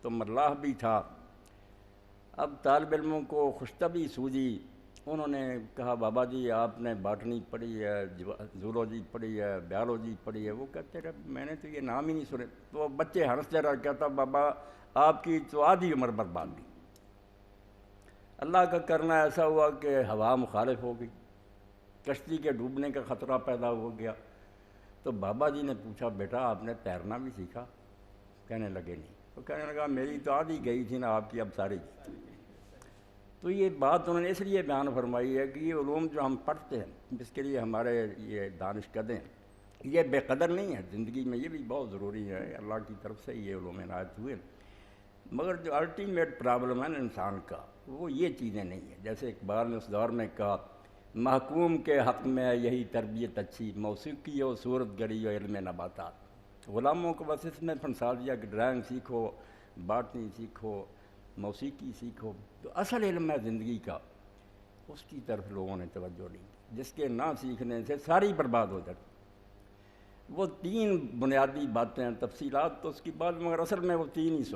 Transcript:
تو ملاح بھی تھا۔ اب طالب علموں کو خوشطبی سوجی، انہوں نے کہا بابا جی آپ نے باٹنی پڑھی ہے، زولوجی پڑھی ہے، بیالوجی پڑھی ہے۔ وہ کہتے رہے میں نے تو یہ نام ہی نہیں سنے۔ تو بچے ہنستے رہا، کہتا بابا آپ کی تو آدھی عمر برباد گئی۔ اللہ کا کرنا ایسا ہوا کہ ہوا مخالف ہو گئی، کشتی کے ڈوبنے کا خطرہ پیدا ہو گیا۔ تو بابا جی نے پوچھا بیٹا آپ نے تیرنا بھی سیکھا؟ کہنے لگے نہیں۔ تو کہنے لگا میری تو آدھی گئی تھی نا، آپ کی اب ساری گئی۔ تو یہ بات انہوں نے اس لیے بیان فرمائی ہے کہ یہ علوم جو ہم پڑھتے ہیں، جس کے لیے ہمارے یہ دانش کدیں، یہ بے قدر نہیں ہے، زندگی میں یہ بھی بہت ضروری ہے، اللہ کی طرف سے یہ علوم عنایت ہوئے، مگر جو الٹیمیٹ پرابلم ہے انسان کا وہ یہ چیزیں نہیں ہیں۔ جیسے اقبال نے اس دور میں کہا محکوم کے حق میں یہی تربیت اچھی، موسیقی و صورت گری و علم نباتات۔ غلاموں کو بس اس میں پھنسا دیا کہ ڈرائنگ سیکھو، باٹنی سیکھو، موسیقی سیکھو، تو اصل علم ہے زندگی کا اس کی طرف لوگوں نے توجہ نہیں کی، جس کے نہ سیکھنے سے ساری برباد ہو جاتی۔ وہ تین بنیادی باتیں ہیں، تفصیلات تو اس کی بات، مگر اصل میں وہ تین ہی سوال